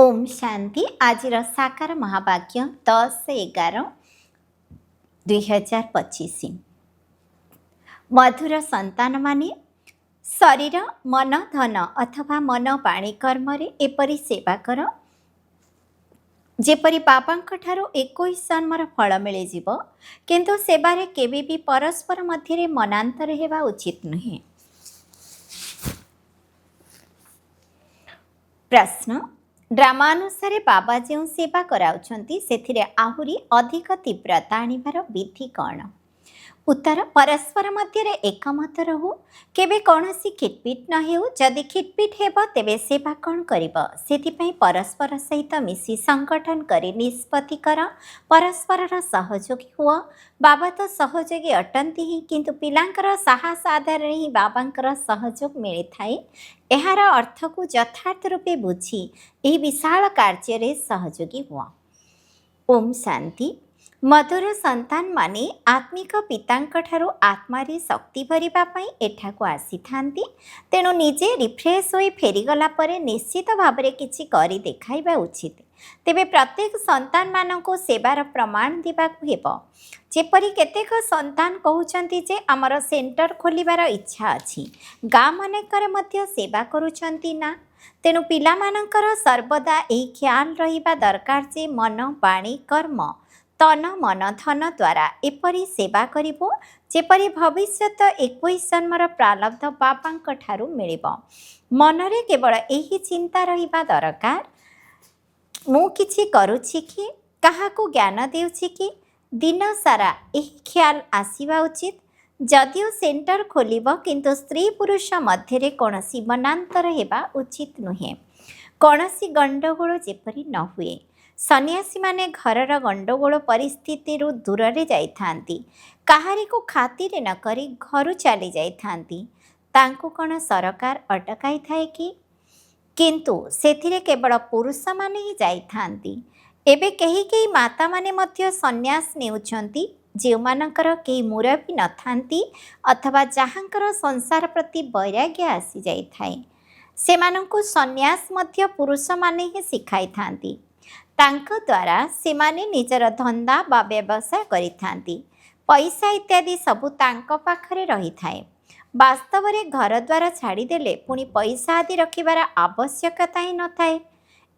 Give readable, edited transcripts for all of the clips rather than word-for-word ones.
ओम शांति आज साकार महावाक्य 10/11/2025 मधुर संतान माने शरीर मन धन अथवा मन वाणी कर्म एपरी सेवा कर जेपरी बाबांक ठारो 21 जन्मर फल मिले जीव किंतु सेवारे केबे भी परस्पर मध्य मनांतर हेबा उचित नुहे। प्रश्न ड्रामानुसारे बाबा जो सेवा कराउछंती सेथिरे आहुरी अधिक तीव्रता आनिबार विधि कौन? उत्तर परस्पर मध्य एकमत रहू केबे कौनसी खिटपिट न हेउ जदि खिटपिट हेब तेबे सेवा कौन करिब सेथिपई परस्पर सहित मिसी संगठन करी निष्पत्ति कर परस्पर सहयोगी हुआ। बाबा तो सहयोगी अटंती ही किंतु पिलांकर साहस आधार ही बाबांकर सहयोग मिली थाए। एहार अर्थ को यथार्थ रूपे बुझी यह विशाल कार्य सहयोगी हुआ। ओम शांति मधुर संतान माने आत्मिक पितांक ठारो आत्मारे शक्ति भरिबा पई एठाको आसी थांती तेणु निजे रिफ्रेश होई फेरीगला परे निश्चित भावरे किछि करी देखाइबा उचित। तेबे प्रत्येक संतान माननको सेवार प्रमाण दिबाकु हेबो। जेपरि केतेक संतान कहउछंती जे आमर सेंटर खोलिबार इच्छा अछि गाँ मानकर मध्य सेवा करूछंती ना तेणु पिला मानकर सर्वदा एही ख्याल रहिबा दरकार जे मन वाणी कर्म तन मन धन द्वारा एपरी सेवा करिबो जेपरि भविष्यत 21 जन्मर प्रारब्ध बाबांक ठारू मिलिबो। मनरे केवल एही चिंता रहिबा दरकार मु किछि करूछि कि काहाकू ज्ञान देउछि कि दिन सारा एही ख्याल आसीबा उचित। जदिओ सेंटर खोलिबो किंतु स्त्री पुरुष मध्यरे कोनसी मनांतर हेबा उचित नुहे। कोनसी गंडगोल जेपरि न हुए। सन्यासी माने घरर गंडगोल परिस्थिति दूर रे जाइथांती काहारी को खातिर न करी घर चली जाइथांती तांको कौन सरकार अटकाई थाए कि किंतु सेथिरे केवल पुरुष माने ही जाइथांती। एबे कहीं कहीं माता माने मध्य सन्यास नेउछंती जे मानकर केही मुरबी न थांती अथवा जहांकर संसार प्रति वैराग्य आसी जाई थाए सेमानंकु सन्यास मध्य पुरुष माने ही सिखाई थांती। तांको द्वारा सेमाने निजर धंदा बा व्यवसाय करिथांती पैसा इत्यादि सबु तांको पाखरे रही थाए। वास्तव में घर द्वार छाड़ीदेले पुणी पैसा आदि रखिबार आवश्यकता ही न थाए।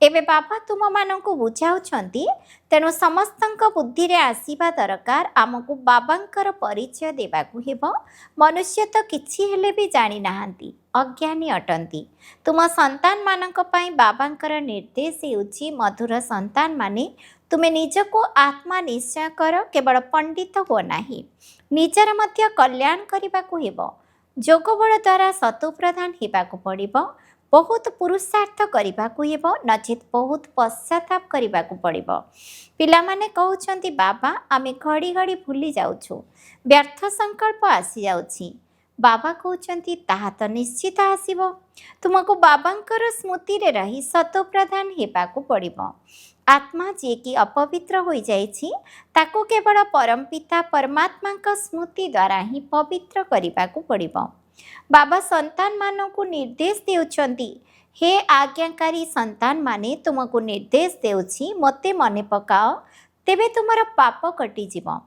एबे बाबा तुम मानंकु बुझाउछंती तेणु समस्तंक बुद्धि रे आसीबा दरकार आमकु बाबांकर परिचय देबाकु हेबो। मनुष्य तो किछि हेले भी जानी नाहांती अज्ञानी अटंती। तुम संतान मानंक पई बाबांकर निर्देश हेउछि मधुर संतान माने तुमे निजको आत्मा निश्चय कर केवल पंडित हो नाही निजर मध्य कल्याण करिबाकु हेबो। जोग बल द्वारा सतु प्रदान हेबाकु पड़िबो। बहुत पुरुषार्थ करबाकू हेबो नचेत बहुत पश्चाताप करबाकू पड़िबो। पिला माने कहउछंती बाबा आमे घड़ी घड़ी भूली जाउछु व्यर्थ संकल्प आसी जाउछि। बाबा कहउछंती ताहा तो निश्चित आसीबो। तुमको बाबांकर स्मृति रे रही सतो प्रधान हेबाकू पड़िबो। आत्मा जे कि अपवित्र होई जाइछि ताको केवल परमपिता परमात्मांक स्मृति द्वारा ही पवित्र करबाकू पड़िबो। बाबा संतान मानकु निर्देश देउछंती हे आज्ञाकारी संतान माने तुमको निर्देश देउछि मते मने पकाओ तेबे तुमर पाप कटि जीव।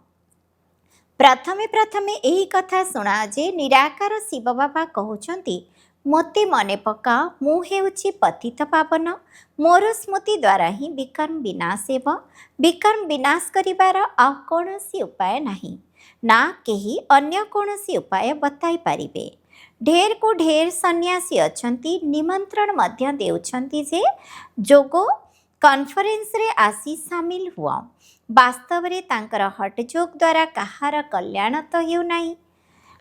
प्रथमे प्रथमे एही कथा सुना जे निराकार शिव बाबा कहउछंती मते मने पकाओ मु हेउछि पतित पावन मोर स्मृति द्वारा ही विकर्म विनाश हेब। विकर्म विनाश करिबार आ कोनोसी उपाय नाही ना केही अन्य कोनोसी उपाय बताई पारिबे। ढेर को ढेर सन्यासी अछंती निमंत्रण मध्य देउछंती जे जोगो कॉन्फ्रेंस रे आसी शामिल हुआ। वास्तव रे तांकर हट जोग द्वारा कहार कल्याण तो हेउ नाही।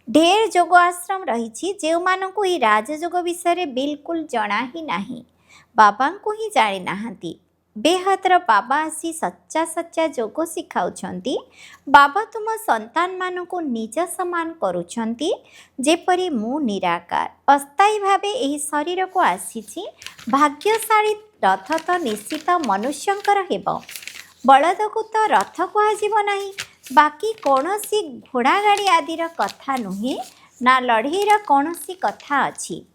ढेर जोग आश्रम रही जे मानकु ही राजयोग विषय बिल्कुल जना ही नाही बाबांकु ही जानी नाहांती। बेहतर बाबा आसी सच्चा सच्चा जोग शिखाउछंती। बाबा तुम संतान मानकु निज समान करूछंती जेपरि मु निराकार अस्थायी भावे एही शरीर को आसीछि। भाग्यशाली रथ तो निश्चित मनुष्यंकर हेबो। बलद को तो रथ कुहाजिब नाही बाकी कौनसी घोड़ा गाड़ी आदिर कथा नुहे ना लड़ेईर कौनसी कथा अछि।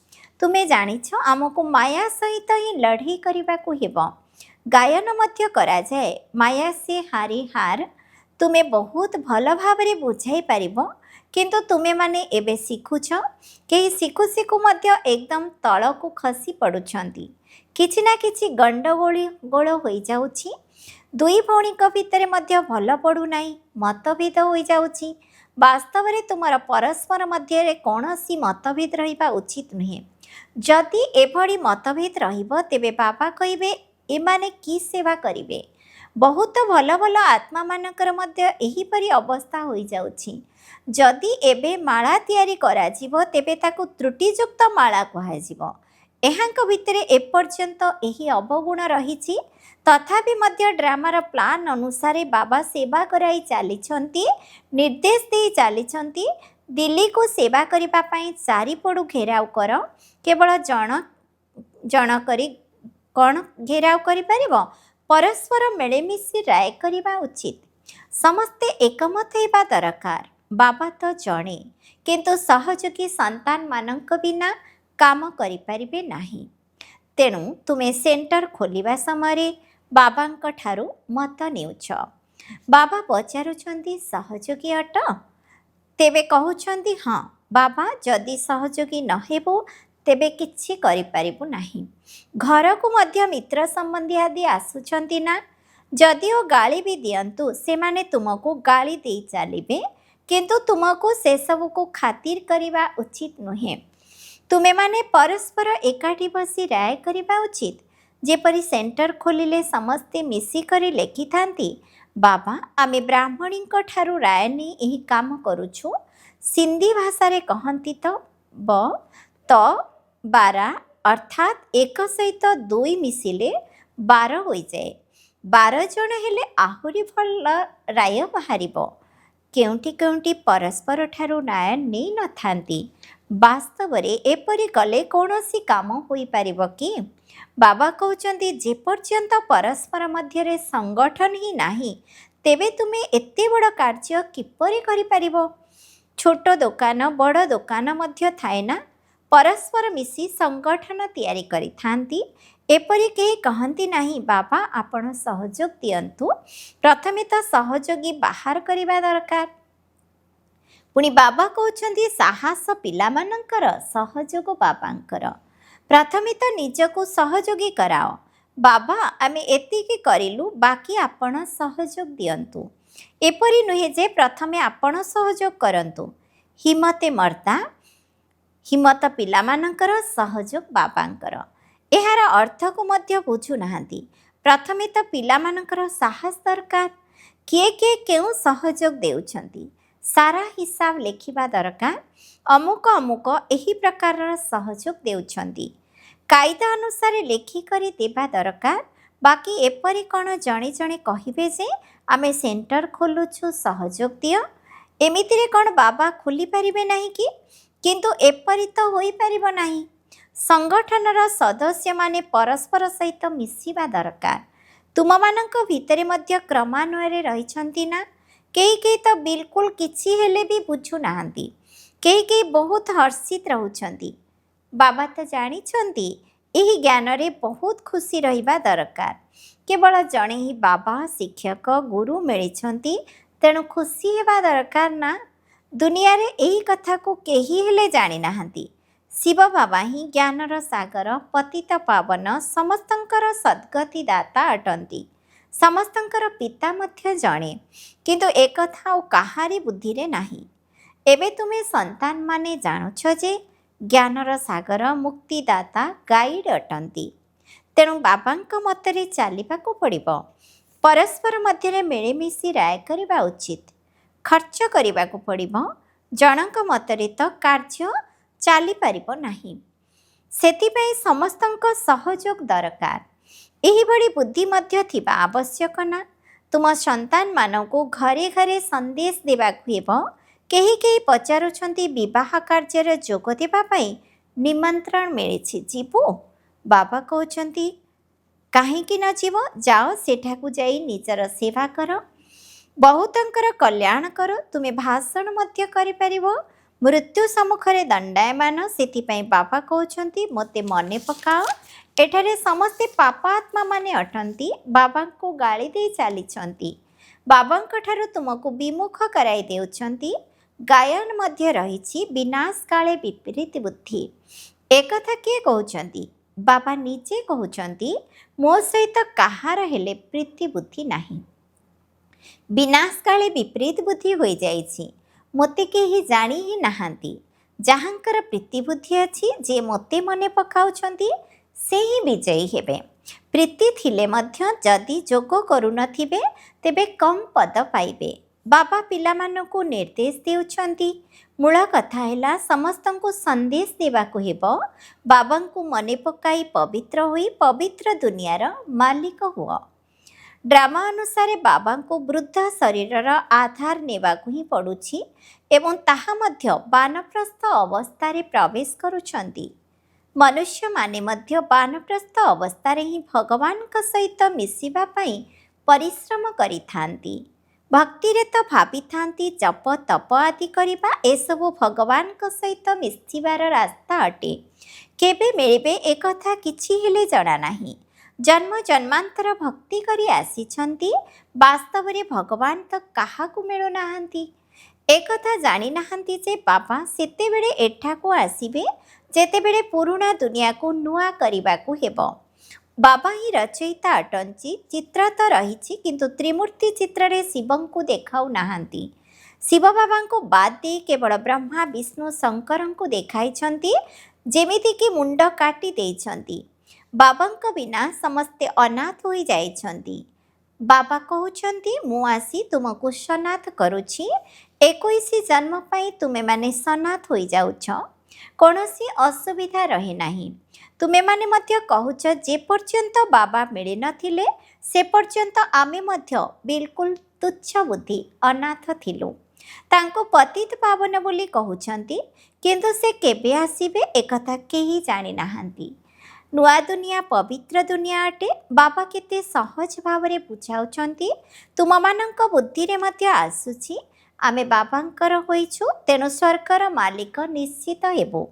तुमे जानिछ आमको माया सहित ही लड़े करने को हेब। ଗାୟନ ମଧ୍ୟ କରାଯାଏ। ମାୟା ସେ ହାରି ହାର ତୁମେ ବହୁତ ଭଲ ଭାବରେ ବୁଝାଇ ପାରିବ, କିନ୍ତୁ ତୁମେମାନେ ଏବେ ଶିଖୁଛ। କେହି ଶିଖୁ ଶିଖୁ ମଧ୍ୟ ଏକଦମ ତଳକୁ ଖସି ପଡ଼ୁଛନ୍ତି। କିଛି ନା କିଛି ଗଣ୍ଡଗୋଳ ହୋଇଯାଉଛି। ଦୁଇ ଭଉଣୀଙ୍କ ଭିତରେ ମଧ୍ୟ ଭଲ ପଡ଼ୁନାହିଁ, ମତଭେଦ ହୋଇଯାଉଛି। ବାସ୍ତବରେ ତୁମର ପରସ୍ପର ମଧ୍ୟରେ କୌଣସି ମତଭେଦ ରହିବା ଉଚିତ ନୁହେଁ। ଯଦି ଏଭଳି ମତଭେଦ ରହିବ ତେବେ ବାବା କହିବେ ଏମାନେ କି ସେବା କରିବେ। ବହୁତ ଭଲ ଭଲ ଆତ୍ମାମାନଙ୍କର ମଧ୍ୟ ଏହିପରି ଅବସ୍ଥା ହୋଇଯାଉଛି। ଯଦି ଏବେ ମାଳା ତିଆରି କରାଯିବ ତେବେ ତାକୁ ତ୍ରୁଟିଯୁକ୍ତ ମାଳା କୁହାଯିବ। ଏହାଙ୍କ ଭିତରେ ଏପର୍ଯ୍ୟନ୍ତ ଏହି ଅବଗୁଣ ରହିଛି। ତଥାପି ମଧ୍ୟ ଡ୍ରାମାର ପ୍ଲାନ୍ ଅନୁସାରେ ବାବା ସେବା କରାଇ ଚାଲିଛନ୍ତି, ନିର୍ଦ୍ଦେଶ ଦେଇ ଚାଲିଛନ୍ତି। ଦିଲ୍ଲୀକୁ ସେବା କରିବା ପାଇଁ ଚାରିପଟୁ ଘେରାଉ କର। କେବଳ ଜଣ କରି କ'ଣ ଘେରାଉ କରିପାରିବ? ପରସ୍ପର ମିଳିମିଶି ରାୟ କରିବା ଉଚିତ। ସମସ୍ତେ ଏକମତ ହେବା ଦରକାର। ବାବା ତ ଜଣେ, କିନ୍ତୁ ସହଯୋଗୀ ସନ୍ତାନମାନଙ୍କ ବିନା କାମ କରିପାରିବେ ନାହିଁ। ତେଣୁ ତୁମେ ସେଣ୍ଟର ଖୋଲିବା ସମୟରେ ବାବାଙ୍କ ଠାରୁ ମତ ନେଉଛ। ବାବା ପଚାରୁଛନ୍ତି ସହଯୋଗୀ ଅଟ? ତେବେ କହୁଛନ୍ତି ହଁ। ବାବା ଯଦି ସହଯୋଗୀ ନ ହେବୁ ତେବେ କିଛି କରିପାରିବୁ ନାହିଁ। ଘରକୁ ମଧ୍ୟ ମିତ୍ର ସମ୍ବନ୍ଧୀ ଆଦି ଆସୁଛନ୍ତି ନା? ଯଦିଓ ଗାଳି ବି ଦିଅନ୍ତୁ, ସେମାନେ ତୁମକୁ ଗାଳି ଦେଇ ଚାଲିବେ, କିନ୍ତୁ ତୁମକୁ ସେସବୁକୁ ଖାତିର କରିବା ଉଚିତ ନୁହେଁ। ତୁମେମାନେ ପରସ୍ପର ଏକାଠି ବସି ରାୟ କରିବା ଉଚିତ। ଯେପରି ସେଣ୍ଟର ଖୋଲିଲେ ସମସ୍ତେ ମିଶିକରି ଲେଖିଥାନ୍ତି, ବାବା ଆମେ ବ୍ରାହ୍ମଣୀଙ୍କ ଠାରୁ ରାୟ ନେଇ ଏହି କାମ କରୁଛୁ। ସିନ୍ଧି ଭାଷାରେ କହନ୍ତି ତ ବାରା, ଅର୍ଥାତ୍ ଏକ ସହିତ ଦୁଇ ମିଶିଲେ 12 ହୋଇଯାଏ। 12 ଜଣ ହେଲେ ଆହୁରି ଭଲ ରାୟ ବାହାରିବ। କେଉଁଠି କେଉଁଠି ପରସ୍ପର ଠାରୁ ରାୟ ନେଇ ନଥାନ୍ତି। ବାସ୍ତବରେ ଏପରି କଲେ କୌଣସି କାମ ହୋଇପାରିବ କି? ବାବା କହୁଛନ୍ତି ଯେପର୍ଯ୍ୟନ୍ତ ପରସ୍ପର ମଧ୍ୟରେ ସଂଗଠନ ହିଁ ନାହିଁ, ତେବେ ତୁମେ ଏତେ ବଡ଼ କାର୍ଯ୍ୟ କିପରି କରିପାରିବ? ଛୋଟ ଦୋକାନ ବଡ଼ ଦୋକାନ ମଧ୍ୟ ଥାଏ ନା? ପରସ୍ପର ମିଶି ସଂଗଠନ ତିଆରି କରିଥାନ୍ତି। ଏପରି କେହି କହନ୍ତି ନାହିଁ ବାବା ଆପଣ ସହଯୋଗ ଦିଅନ୍ତୁ। ପ୍ରଥମେ ତ ସହଯୋଗୀ ବାହାର କରିବା ଦରକାର। ପୁଣି ବାବା କହୁଛନ୍ତି ସାହସ ପିଲାମାନଙ୍କର, ସହଯୋଗ ବାବାଙ୍କର। ପ୍ରଥମେ ତ ନିଜକୁ ସହଯୋଗୀ କରାଅ। ବାବା ଆମେ ଏତିକି କରିଲୁ, ବାକି ଆପଣ ସହଯୋଗ ଦିଅନ୍ତୁ। ଏପରି ନୁହେଁ ଯେ ପ୍ରଥମେ ଆପଣ ସହଯୋଗ କରନ୍ତୁ। ହିମତେ ମର୍ଦା, ହିମତ ପିଲାମାନଙ୍କର, ସହଯୋଗ ବାବାଙ୍କର। ଏହାର ଅର୍ଥକୁ ମଧ୍ୟ ବୁଝୁନାହାନ୍ତି। ପ୍ରଥମେ ତ ପିଲାମାନଙ୍କର ସାହସ ଦରକାର। କିଏ କିଏ କେଉଁ ସହଯୋଗ ଦେଉଛନ୍ତି ସାରା ହିସାବ ଲେଖିବା ଦରକାର। ଅମୁକ ଅମୁକ ଏହି ପ୍ରକାରର ସହଯୋଗ ଦେଉଛନ୍ତି, କାଇଦା ଅନୁସାରେ ଲେଖିକରି ଦେବା ଦରକାର। ବାକି ଏପରି କ'ଣ ଜଣେ ଜଣେ କହିବେ ଯେ ଆମେ ସେଣ୍ଟର ଖୋଲୁଛୁ ସହଯୋଗ ଦିଅ, ଏମିତିରେ କ'ଣ ବାବା ଖୋଲିପାରିବେ ନାହିଁ କି? କିନ୍ତୁ ଏପରି ତ ହୋଇପାରିବ ନାହିଁ। ସଂଗଠନର ସଦସ୍ୟମାନେ ପରସ୍ପର ସହିତ ମିଶିବା ଦରକାର। ତୁମମାନଙ୍କ ଭିତରେ ମଧ୍ୟ କ୍ରମାନ୍ୱୟରେ ରହିଛନ୍ତି ନା? କେହି କେହି ତ ବିଲକୁଲ କିଛି ହେଲେ ବି ବୁଝୁନାହାନ୍ତି। କେହି କେହି ବହୁତ ହର୍ଷିତ ରହୁଛନ୍ତି। ବାବା ତ ଜାଣିଛନ୍ତି ଏହି ଜ୍ଞାନରେ ବହୁତ ଖୁସି ରହିବା ଦରକାର। କେବଳ ଜଣେ ହିଁ ବାବା, ଶିକ୍ଷକ, ଗୁରୁ ମିଳିଛନ୍ତି, ତେଣୁ ଖୁସି ହେବା ଦରକାର ନା? ଦୁନିଆରେ ଏହି କଥାକୁ କେହି ହେଲେ ଜାଣିନାହାନ୍ତି। ଶିବ ବାବା ହିଁ ଜ୍ଞାନର ସାଗର, ପତିତ ପାବନ, ସମସ୍ତଙ୍କର ସଦ୍ଗତି ଦାତା ଅଟନ୍ତି। ସମସ୍ତଙ୍କର ପିତା ମଧ୍ୟ ଜଣେ, କିନ୍ତୁ ଏକଥା ଆଉ କାହାରି ବୁଦ୍ଧିରେ ନାହିଁ। ଏବେ ତୁମେ ସନ୍ତାନମାନେ ଜାଣୁଛ ଯେ ଜ୍ଞାନର ସାଗର, ମୁକ୍ତିଦାତା, ଗାଇଡ଼ ଅଟନ୍ତି। ତେଣୁ ବାବାଙ୍କ ମତରେ ଚାଲିବାକୁ ପଡ଼ିବ। ପରସ୍ପର ମଧ୍ୟରେ ମିଳିମିଶି ରାୟ କରିବା ଉଚିତ। ଖର୍ଚ୍ଚ କରିବାକୁ ପଡ଼ିବ। ଜଣଙ୍କ ମତରେ ତ କାର୍ଯ୍ୟ ଚାଲିପାରିବ ନାହିଁ। ସେଥିପାଇଁ ସମସ୍ତଙ୍କ ସହଯୋଗ ଦରକାର। ଏହିଭଳି ବୁଦ୍ଧି ମଧ୍ୟ ଥିବା ଆବଶ୍ୟକ ନା? ତୁମ ସନ୍ତାନମାନଙ୍କୁ ଘରେ ଘରେ ସନ୍ଦେଶ ଦେବାକୁ ହେବ। କେହି କେହି ପଚାରୁଛନ୍ତି ବିବାହ କାର୍ଯ୍ୟରେ ଯୋଗ ଦେବା ପାଇଁ ନିମନ୍ତ୍ରଣ ମିଳିଛି, ଯିବୁ? ବାବା କହୁଛନ୍ତି କାହିଁକି ନ ଯିବ? ଯାଅ, ସେଠାକୁ ଯାଇ ନିଜର ସେବା କର, ବହୁତଙ୍କର କଲ୍ୟାଣ କର। ତୁମେ ଭାଷଣ ମଧ୍ୟ କରିପାରିବ। ମୃତ୍ୟୁ ସମ୍ମୁଖରେ ଦଣ୍ଡାୟମାନ, ସେଥିପାଇଁ ବାବା କହୁଛନ୍ତି ମୋତେ ମନେ ପକାଅ। ଏଠାରେ ସମସ୍ତେ ପାପାତ୍ମାମାନେ ଅଟନ୍ତି, ବାବାଙ୍କୁ ଗାଳି ଦେଇ ଚାଲିଛନ୍ତି, ବାବାଙ୍କଠାରୁ ତୁମକୁ ବିମୁଖ କରାଇ ଦେଉଛନ୍ତି। ଗାୟନ ମଧ୍ୟ ରହିଛି, ବିନାଶ କାଳେ ବିପରୀତ ବୁଦ୍ଧି। ଏକଥା କିଏ କହୁଛନ୍ତି? ବାବା ନିଜେ କହୁଛନ୍ତି, ମୋ ସହିତ କାହାର ହେଲେ ପ୍ରୀତି ବୁଦ୍ଧି ନାହିଁ। ବିନାଶ କାଳେ ବିପରୀତ ବୁଦ୍ଧି ହୋଇଯାଇଛି। ମୋତେ କେହି ଜାଣି ହିଁ ନାହାନ୍ତି। ଯାହାଙ୍କର ପ୍ରୀତି ବୁଦ୍ଧି ଅଛି, ଯିଏ ମୋତେ ମନେ ପକାଉଛନ୍ତି, ସେ ହିଁ ବିଜୟୀ ହେବେ। ପ୍ରୀତି ଥିଲେ ମଧ୍ୟ ଯଦି ଯୋଗ କରୁନଥିବେ, ତେବେ କମ୍ ପଦ ପାଇବେ। ବାବା ପିଲାମାନଙ୍କୁ ନିର୍ଦ୍ଦେଶ ଦେଉଛନ୍ତି। ମୂଳ କଥା ହେଲା ସମସ୍ତଙ୍କୁ ସନ୍ଦେଶ ଦେବାକୁ ହେବ, ବାବାଙ୍କୁ ମନେ ପକାଇ ପବିତ୍ର ହୋଇ ପବିତ୍ର ଦୁନିଆର ମାଲିକ ହୁଅ। ଡ୍ରାମା ଅନୁସାରେ ବାବାଙ୍କୁ ବୃଦ୍ଧ ଶରୀରର ଆଧାର ନେବାକୁ ହିଁ ପଡ଼ୁଛି ଏବଂ ତାହା ମଧ୍ୟ ବାନପ୍ରସ୍ଥ ଅବସ୍ଥାରେ ପ୍ରବେଶ କରୁଛନ୍ତି। ମନୁଷ୍ୟମାନେ ମଧ୍ୟ ବାନପ୍ରସ୍ଥ ଅବସ୍ଥାରେ ହିଁ ଭଗବାନଙ୍କ ସହିତ ମିଶିବା ପାଇଁ ପରିଶ୍ରମ କରିଥାନ୍ତି। ଭକ୍ତିରେ ତ ଭାବିଥାନ୍ତି ଜପ ତପ ଆଦି କରିବା, ଏସବୁ ଭଗବାନଙ୍କ ସହିତ ମିଶିବାର ରାସ୍ତା ଅଟେ। କେବେ ମିଳିବେ ଏକଥା କିଛି ହେଲେ ଜଣା ନାହିଁ। ଜନ୍ମ ଜନ୍ମାନ୍ତର ଭକ୍ତି କରି ଆସିଛନ୍ତି, ବାସ୍ତବରେ ଭଗବାନ ତ କାହାକୁ ମିଳୁନାହାନ୍ତି। ଏକଥା ଜାଣିନାହାନ୍ତି ଯେ ବାବା ସେତେବେଳେ ଏଠାକୁ ଆସିବେ ଯେତେବେଳେ ପୁରୁଣା ଦୁନିଆକୁ ନୂଆ କରିବାକୁ ହେବ। ବାବା ହିଁ ରଚୟିତା ଅଟନ୍ତି। ଚିତ୍ର ତ ରହିଛି, କିନ୍ତୁ ତ୍ରିମୂର୍ତ୍ତି ଚିତ୍ରରେ ଶିବଙ୍କୁ ଦେଖାଉନାହାନ୍ତି। ଶିବ ବାବାଙ୍କୁ ବାଦ ଦେଇ କେବଳ ବ୍ରହ୍ମା ବିଷ୍ଣୁ ଶଙ୍କରଙ୍କୁ ଦେଖାଇଛନ୍ତି, ଯେମିତିକି ମୁଣ୍ଡ କାଟି ଦେଇଛନ୍ତି। ବାବାଙ୍କ ବିନା ସମସ୍ତେ ଅନାଥ ହୋଇଯାଇଛନ୍ତି। ବାବା କହୁଛନ୍ତି, ମୁଁ ଆସି ତୁମକୁ ସନାଥ କରୁଛି। 21 ଜନ୍ମ ପାଇଁ ତୁମେମାନେ ସନାଥ ହୋଇଯାଉଛ, କୌଣସି ଅସୁବିଧା ରହେ ନାହିଁ। ତୁମେମାନେ ମଧ୍ୟ କହୁଛ, ଯେପର୍ଯ୍ୟନ୍ତ ବାବା ମିଳିନଥିଲେ ସେ ପର୍ଯ୍ୟନ୍ତ ଆମେ ମଧ୍ୟ ବିଲକୁଲ ତୁଚ୍ଛ ବୁଦ୍ଧି ଅନାଥ ଥିଲୁ। ତାଙ୍କୁ ପତିତ ପାବନ ବୋଲି କହୁଛନ୍ତି, କିନ୍ତୁ ସେ କେବେ ଆସିବେ ଏକଥା କେହି ଜାଣିନାହାନ୍ତି। ନୂଆ ଦୁନିଆ ପବିତ୍ର ଦୁନିଆ ଅଟେ। ବାବା କେତେ ସହଜ ଭାବରେ ବୁଝାଉଛନ୍ତି। ତୁମମାନଙ୍କ ବୁଦ୍ଧିରେ ମଧ୍ୟ ଆସୁଛି, ଆମେ ବାବାଙ୍କର ହୋଇଛୁ, ତେଣୁ ସ୍ୱର୍ଗର ମାଲିକ ନିଶ୍ଚିତ ହେବୁ।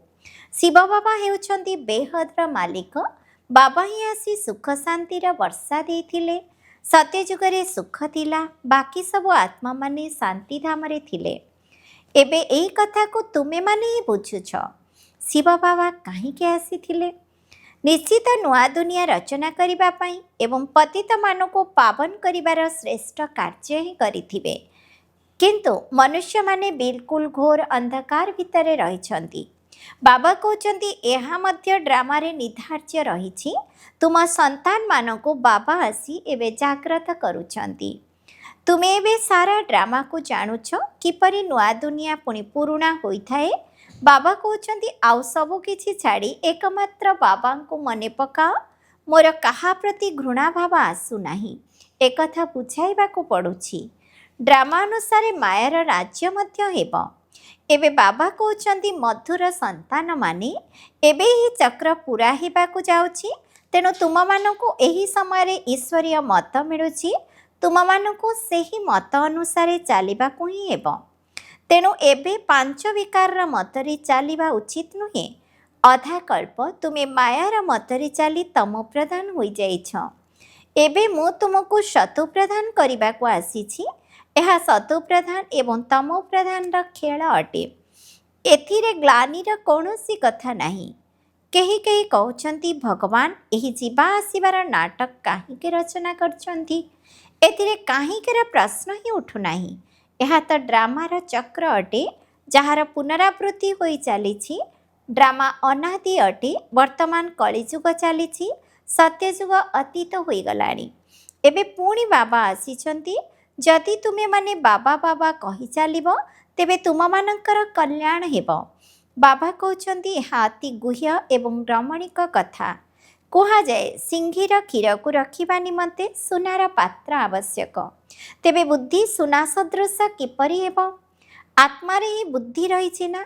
ଶିବ ବାବା ହେଉଛନ୍ତି ବେହଦର ମାଲିକ। ବାବା ହିଁ ଆସି ସୁଖ ଶାନ୍ତିର ବର୍ଷା ଦେଇଥିଲେ। ସତ୍ୟଯୁଗରେ ସୁଖ ଥିଲା, ବାକି ସବୁ ଆତ୍ମାମାନେ ଶାନ୍ତିଧାମରେ ଥିଲେ। ଏବେ ଏହି କଥାକୁ ତୁମେମାନେ ହିଁ ବୁଝୁଛ। ଶିବ ବାବା କାହିଁକି ଆସିଥିଲେ? ନିଶ୍ଚିତ ନୂଆ ଦୁନିଆ ରଚନା କରିବା ପାଇଁ ଏବଂ ପତିତମାନଙ୍କୁ ପାବନ କରିବାର ଶ୍ରେଷ୍ଠ କାର୍ଯ୍ୟ ହିଁ କରିଥିବେ। କିନ୍ତୁ ମନୁଷ୍ୟମାନେ ବିଲକୁଲ ଘୋର ଅନ୍ଧକାର ଭିତରେ ରହିଛନ୍ତି। ବାବା କହୁଛନ୍ତି, ଏହା ମଧ୍ୟ ଡ୍ରାମାରେ ନିର୍ଦ୍ଧାର୍ଯ୍ୟ ରହିଛି। ତୁମ ସନ୍ତାନମାନଙ୍କୁ ବାବା ଆସି ଏବେ ଜାଗ୍ରତ କରୁଛନ୍ତି। ତୁମେ ଏବେ ସାରା ଡ୍ରାମାକୁ ଜାଣୁଛ, କିପରି ନୂଆ ଦୁନିଆ ପୁଣି ପୁରୁଣା ହୋଇଥାଏ। ବାବା କହୁଛନ୍ତି, ଆଉ ସବୁ କିଛି ଛାଡ଼ି ଏକମାତ୍ର ବାବାଙ୍କୁ ମନେ ପକାଅ। ମୋର କାହା ପ୍ରତି ଘୃଣାଭାବ ଆସୁନାହିଁ, ଏକଥା ବୁଝାଇବାକୁ ପଡ଼ୁଛି। ଡ୍ରାମା ଅନୁସାରେ ମାୟାର ରାଜ୍ୟ ମଧ୍ୟ ହେବ। ଏବେ ବାବା କହୁଛନ୍ତି, ମଧୁର ସନ୍ତାନମାନେ, ଏବେ ଏହି ଚକ୍ର ପୂରା ହେବାକୁ ଯାଉଛି। ତେଣୁ ତୁମମାନଙ୍କୁ ଏହି ସମୟରେ ଈଶ୍ୱରୀୟ ମତ ମିଳୁଛି। ତୁମମାନଙ୍କୁ ସେହି ମତ ଅନୁସାରେ ଚାଲିବାକୁ ହିଁ ହେବ। ତେଣୁ ଏବେ 5 ବିକାରର ମତରେ ଚାଲିବା ଉଚିତ ନୁହେଁ। ଅଧା କଳ୍ପ ତୁମେ ମାୟାର ମତରେ ଚାଲି ତମ ପ୍ରଧାନ ହୋଇଯାଇଛ। ଏବେ ମୁଁ ତୁମକୁ ଶତୁ ପ୍ରଦାନ କରିବାକୁ ଆସିଛି। ଏହା ଶତୁ ପ୍ରଧାନ ଏବଂ ତମ ପ୍ରଧାନର ଖେଳ ଅଟେ। ଏଥିରେ ଗ୍ଲାନିର କୌଣସି କଥା ନାହିଁ। କେହି କେହି କହୁଛନ୍ତି, ଭଗବାନ ଏହି ଯିବା ଆସିବାର ନାଟକ କାହିଁକି ରଚନା କରିଛନ୍ତି? ଏଥିରେ କାହିଁକିର ପ୍ରଶ୍ନ ହିଁ ଉଠୁନାହିଁ। ଏହା ତ ଡ୍ରାମାର ଚକ୍ର ଅଟେ, ଯାହାର ପୁନରାବୃତ୍ତି ହୋଇ ଚାଲିଛି। ଡ୍ରାମା ଅନାଦି ଅଟେ। ବର୍ତ୍ତମାନ କଳିଯୁଗ ଚାଲିଛି, ସତ୍ୟଯୁଗ ଅତୀତ ହୋଇଗଲାଣି। ଏବେ ପୁଣି ବାବା ଆସିଛନ୍ତି। ଯଦି ତୁମେମାନେ ବାବା ବାବା କହି ଚାଲିବ, ତେବେ ତୁମମାନଙ୍କର କଲ୍ୟାଣ ହେବ। ବାବା କହୁଛନ୍ତି, ଏହା ଅତି ଗୁହ୍ୟ ଏବଂ ରମଣୀକ କଥା। କୁହାଯାଏ, ସିଂହୀର କ୍ଷୀରକୁ ରଖିବା ନିମନ୍ତେ ସୁନାର ପାତ୍ର ଆବଶ୍ୟକ। ତେବେ ବୁଦ୍ଧି ସୁନା ସଦୃଶ କିପରି ହେବ? ଆତ୍ମାରେ ହିଁ ବୁଦ୍ଧି ରହିଛି ନା?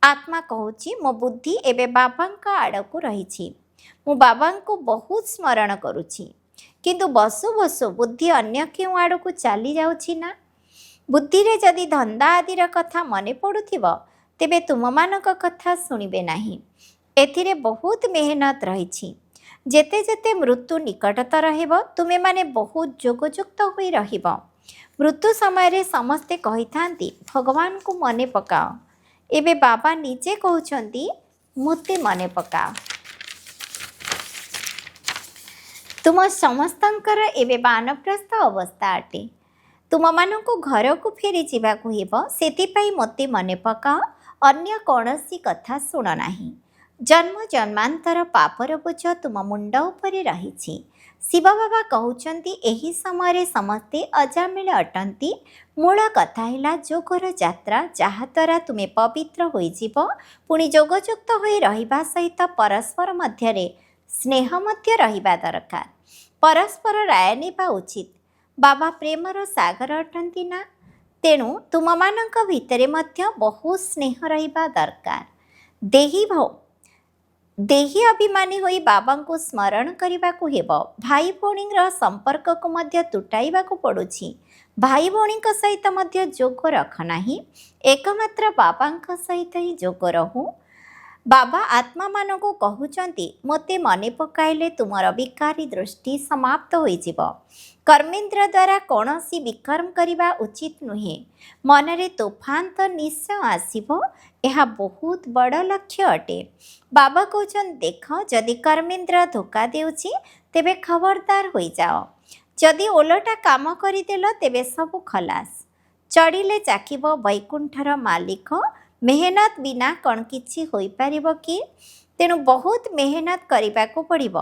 ଆତ୍ମା କହୁଛି, ମୋ ବୁଦ୍ଧି ଏବେ ବାବାଙ୍କ ଆଡ଼କୁ ରହିଛି। ମୁଁ ବାବାଙ୍କୁ ବହୁତ ସ୍ମରଣ କରୁଛି। କିନ୍ତୁ ବସୁ ବସୁ ବୁଦ୍ଧି ଅନ୍ୟ କେଉଁ ଆଡ଼କୁ ଚାଲି ଯାଉଛି ନା? ବୁଦ୍ଧିରେ ଯଦି ଧନ୍ଦା ଆଦିର କଥା ମନେ ପଡ଼ୁଥିବ, ତେବେ ତୁମମାନଙ୍କ କଥା ଶୁଣିବେ ନାହିଁ। ଏଥିରେ ବହୁତ ମେହନତ ରହିଛି। ଯେତେ ଯେତେ ମୃତ୍ୟୁ ନିକଟତର ହେବ ତୁମେମାନେ ବହୁତ ଯୋଗଯୁକ୍ତ ହୋଇ ରହିବ। ମୃତ୍ୟୁ ସମୟରେ ସମସ୍ତେ କହିଥାନ୍ତି ଭଗବାନଙ୍କୁ ମନେ ପକାଅ। ଏବେ ବାବା ନିଜେ କହୁଛନ୍ତି ମୋତେ ମନେ ପକାଅ। ତୁମ ସମସ୍ତଙ୍କର ଏବେ ବାନପ୍ରସ୍ଥ ଅବସ୍ଥା ଅଟେ। ତୁମମାନଙ୍କୁ ଘରକୁ ଫେରି ଯିବାକୁ ହେବ, ସେଥିପାଇଁ ମୋତେ ମନେ ପକାଅ, ଅନ୍ୟ କୌଣସି କଥା ଶୁଣ ନାହିଁ। ଜନ୍ମ ଜନ୍ମାନ୍ତର ପାପର ବୋଝ ତୁମ ମୁଣ୍ଡ ଉପରେ ରହିଛି। ଶିବ ବାବା କହୁଛନ୍ତି ଏହି ସମୟରେ ସମସ୍ତେ ଅଜାମିଳ ଅଟନ୍ତି। ମୂଳ କଥା ହେଲା ଯୋଗର ଯାତ୍ରା, ଯାହାଦ୍ୱାରା ତୁମେ ପବିତ୍ର ହୋଇଯିବ। ପୁଣି ଯୋଗଯୁକ୍ତ ହୋଇ ରହିବା ସହିତ ପରସ୍ପର ମଧ୍ୟରେ ସ୍ନେହ ମଧ୍ୟ ରହିବା ଦରକାର। ପରସ୍ପର ରାୟ ନେବା ଉଚିତ। ବାବା ପ୍ରେମର ସାଗର ଅଟନ୍ତି ନା, ତେଣୁ ତୁମମାନଙ୍କ ଭିତରେ ମଧ୍ୟ ବହୁତ ସ୍ନେହ ରହିବା ଦରକାର। ଦେହୀ ଅଭିମାନୀ ହୋଇ ବାବାଙ୍କୁ ସ୍ମରଣ କରିବାକୁ ହେବ। ଭାଇ ଭଉଣୀର ସମ୍ପର୍କକୁ ମଧ୍ୟ ତୁଟାଇବାକୁ ପଡ଼ୁଛି। ଭାଇ ଭଉଣୀଙ୍କ ସହିତ ମଧ୍ୟ ଯୋଗ ରଖ ନାହିଁ, ଏକମାତ୍ର ବାବାଙ୍କ ସହିତ ହିଁ ଯୋଗ ରହୁ। ବାବା ଆତ୍ମାମାନଙ୍କୁ କହୁଛନ୍ତି ମୋତେ ମନେ ପକାଇଲେ ତୁମର ବିକାରୀ ଦୃଷ୍ଟି ସମାପ୍ତ ହୋଇଯିବ। କର୍ମେନ୍ଦ୍ର ଦ୍ୱାରା କୌଣସି ବିକର୍ମ କରିବା ଉଚିତ ନୁହେଁ। ମନରେ ତୋଫାନ ତ ନିଶ୍ଚୟ ଆସିବ, ଏହା ବହୁତ ବଡ଼ ଲକ୍ଷ୍ୟ ଅଟେ। ବାବା କହୁଛନ୍ତି ଦେଖ, ଯଦି କର୍ମେନ୍ଦ୍ର ଧୋକା ଦେଉଛି ତେବେ ଖବରଦାର ହୋଇଯାଅ। ଯଦି ଓଲଟା କାମ କରିଦେଲ ତେବେ ସବୁ ଖଲାସ। ଚଢ଼ିଲେ ଚାଖିବ ବୈକୁଣ୍ଠର ମାଲିକ। ମେହନତ ବିନା କ'ଣ କିଛି ହୋଇପାରିବ କି? ତେଣୁ ବହୁତ ମେହନତ କରିବାକୁ ପଡ଼ିବ।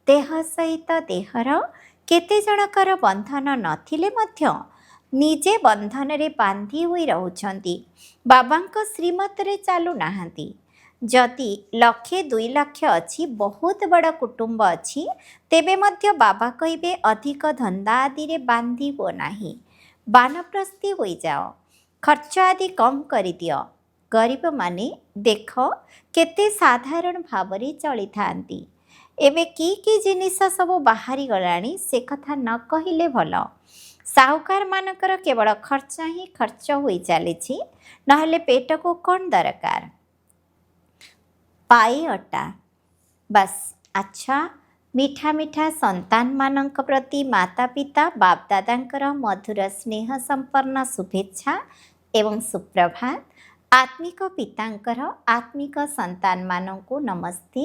ଦେହ ସହିତ ଦେହର କେତେ ଜଣଙ୍କର ବନ୍ଧନ ନଥିଲେ ମଧ୍ୟ ନିଜେ ବନ୍ଧନରେ ବାନ୍ଧି ହୋଇ ରହୁଛନ୍ତି, ବାବାଙ୍କ ଶ୍ରୀମତରେ ଚାଲୁନାହାନ୍ତି। ଯଦି 1,00,000 2,00,000 ଅଛି, ବହୁତ ବଡ଼ କୁଟୁମ୍ବ ଅଛି, ତେବେ ମଧ୍ୟ ବାବା କହିବେ ଅଧିକ ଧନ୍ଦା ଆଦିରେ ବାନ୍ଧି ହୁଅ ନାହିଁ, ବାନପ୍ରସ୍ଥୀ ହୋଇଯାଅ, ଖର୍ଚ୍ଚ ଆଦି କମ୍ କରିଦିଅ। ଗରିବମାନେ ଦେଖ କେତେ ସାଧାରଣ ଭାବରେ ଚଳିଥାନ୍ତି। ଏବେ କି ଜିନିଷ ସବୁ ବାହାରି ଗଲାଣି ସେ କଥା ନ କହିଲେ ଭଲ। ସାହୁକାରମାନଙ୍କର କେବଳ ଖର୍ଚ୍ଚ ହିଁ ଖର୍ଚ୍ଚ ହୋଇ ଚାଲିଛି, ନହେଲେ ପେଟକୁ କ'ଣ ଦରକାର? ପାଏ ଅଟା ବାସ୍। ଆଚ୍ଛା, ମିଠା ମିଠା ସନ୍ତାନମାନଙ୍କ ପ୍ରତି ମାତା ପିତା ବାପଦାଦାଙ୍କର ମଧୁର ସ୍ନେହ ସମ୍ପନ୍ନ ଶୁଭେଚ୍ଛା ଏବଂ ସୁପ୍ରଭାତ। ଆତ୍ମିକ ପିତାଙ୍କର ଆତ୍ମିକ ସନ୍ତାନମାନଙ୍କୁ ନମସ୍ତେ।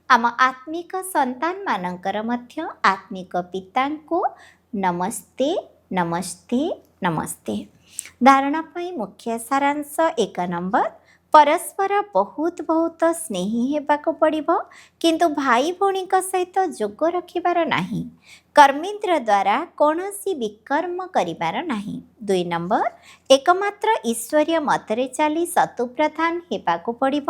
ଆମ ଆତ୍ମିକ ସନ୍ତାନମାନଙ୍କର ମଧ୍ୟ ଆତ୍ମିକ ପିତାଙ୍କୁ ନମସ୍ତେ ନମସ୍ତେ ନମସ୍ତେ। ଧାରଣା ପାଇଁ ମୁଖ୍ୟ ସାରାଂଶ 1 ନମ୍ବର, ପରସ୍ପର ବହୁତ ସ୍ନେହୀ ହେବାକୁ ପଡ଼ିବ, କିନ୍ତୁ ଭାଇ ଭଉଣୀଙ୍କ ସହିତ ଯୋଗ ରଖିବାର ନାହିଁ। କର୍ମେନ୍ଦ୍ର ଦ୍ୱାରା କୌଣସି ବିକର୍ମ କରିବାର ନାହିଁ। 2 ନମ୍ବର, ଏକମାତ୍ର ଈଶ୍ୱରୀୟ ମତରେ ଚାଲି ଶତୁପ୍ରଧାନ ହେବାକୁ ପଡ଼ିବ।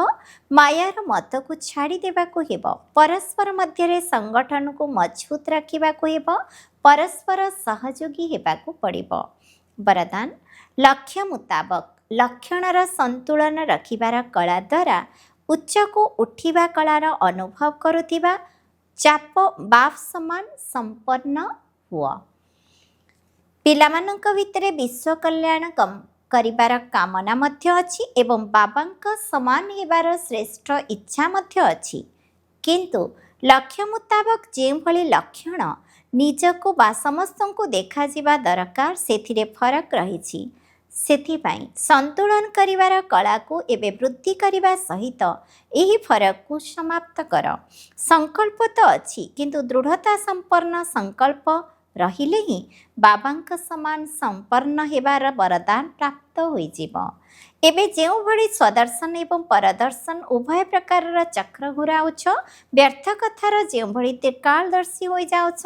ମାୟାର ମତକୁ ଛାଡ଼ି ଦେବାକୁ ହେବ। ପରସ୍ପର ମଧ୍ୟରେ ସଂଗଠନକୁ ମଜବୁତ ରଖିବାକୁ ହେବ। ପରସ୍ପର ସହଯୋଗୀ ହେବାକୁ ପଡ଼ିବ। ବରଦାନ, ଲକ୍ଷ୍ୟ ମୁତାବକ ଲକ୍ଷଣର ସନ୍ତୁଳନ ରଖିବାର କଳା ଦ୍ୱାରା ଉଚ୍ଚକୁ ଉଠିବା କଳାର ଅନୁଭବ କରୁଥିବା ଚାପ ବାଫ୍ ସମାନ ସମ୍ପନ୍ନ ହୁଅ। ପିଲାମାନଙ୍କ ଭିତରେ ବିଶ୍ୱ କଲ୍ୟାଣ କରିବାର କାମନା ମଧ୍ୟ ଅଛି ଏବଂ ବାବାଙ୍କ ସମାନ ହେବାର ଶ୍ରେଷ୍ଠ ଇଚ୍ଛା ମଧ୍ୟ ଅଛି। କିନ୍ତୁ ଲକ୍ଷ୍ୟ ମୁତାବକ ଯେଉଁଭଳି ଲକ୍ଷଣ ନିଜକୁ ବା ସମସ୍ତଙ୍କୁ ଦେଖାଯିବା ଦରକାର, ସେଥିରେ ଫରକ ରହିଛି। ସେଥିପାଇଁ ସନ୍ତୁଳନ କରିବାର କଳାକୁ ଏବେ ବୃଦ୍ଧି କରିବା ସହିତ ଏହି ଫରକକୁ ସମାପ୍ତ କର। ସଂକଳ୍ପ ତ ଅଛି, କିନ୍ତୁ ଦୃଢ଼ତା ସମ୍ପନ୍ନ ସଂକଳ୍ପ ରହିଲେ ହିଁ ବାବାଙ୍କ ସମାନ ସମ୍ପନ୍ନ ହେବାର ବରଦାନ ପ୍ରାପ୍ତ ହୋଇଯିବ। ଏବେ ଯେଉଁଭଳି ସ୍ୱଦର୍ଶନ ଏବଂ ପରଦର୍ଶନ ଉଭୟ ପ୍ରକାରର ଚକ୍ର ଘୁରାଉଛ, ବ୍ୟର୍ଥ କଥାର ଯେଉଁଭଳି ତ୍ରିକାଳଦର୍ଶୀ ହୋଇଯାଉଛ,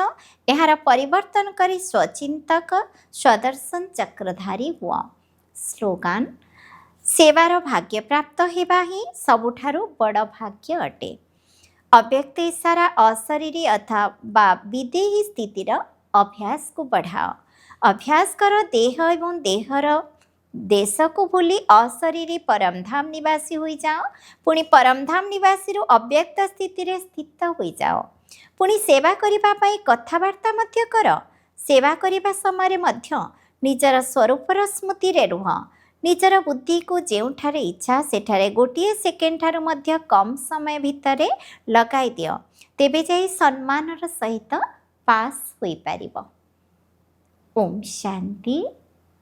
ଏହାର ପରିବର୍ତ୍ତନ କରି ସ୍ୱଚିନ୍ତକ ସ୍ୱଦର୍ଶନ ଚକ୍ରଧାରୀ ହୁଅ। ସ୍ଲୋଗାନ, ସେବାର ଭାଗ୍ୟପ୍ରାପ୍ତ ହେବା ହିଁ ସବୁଠାରୁ ବଡ଼ ଭାଗ୍ୟ ଅଟେ। ଅବ୍ୟକ୍ତ ଇଶାରା ଅଶରୀରୀ ଅଥବା ବିଦେହୀ ସ୍ଥିତିର ଅଭ୍ୟାସକୁ ବଢ଼ାଅ। ଅଭ୍ୟାସ କର ଦେହ ଏବଂ ଦେଶକୁ ଭୁଲି ଅଶରୀରୀ ପରମଧାମ ନିବାସୀ ହୋଇଯାଅ। ପୁଣି ପରମଧାମ ନିବାସୀରୁ ଅବ୍ୟକ୍ତ ସ୍ଥିତିରେ ସ୍ଥିତ ହୋଇଯାଅ। ପୁଣି ସେବା କରିବା ପାଇଁ କଥାବାର୍ତ୍ତା ମଧ୍ୟ କର। ସେବା କରିବା ସମୟରେ ମଧ୍ୟ ନିଜର ସ୍ୱରୂପର ସ୍ମୃତିରେ ରୁହ। ନିଜର ବୁଦ୍ଧିକୁ ଯେଉଁଠାରେ ଇଚ୍ଛା ସେଠାରେ ଗୋଟିଏ ସେକେଣ୍ଡ ଠାରୁ ମଧ୍ୟ କମ୍ ସମୟ ଭିତରେ ଲଗାଇ ଦିଅ, ତେବେ ଯାଇ ସମ୍ମାନର ସହିତ ପାସ୍ ହୋଇପାରିବ। ଓମ୍ ଶାନ୍ତି।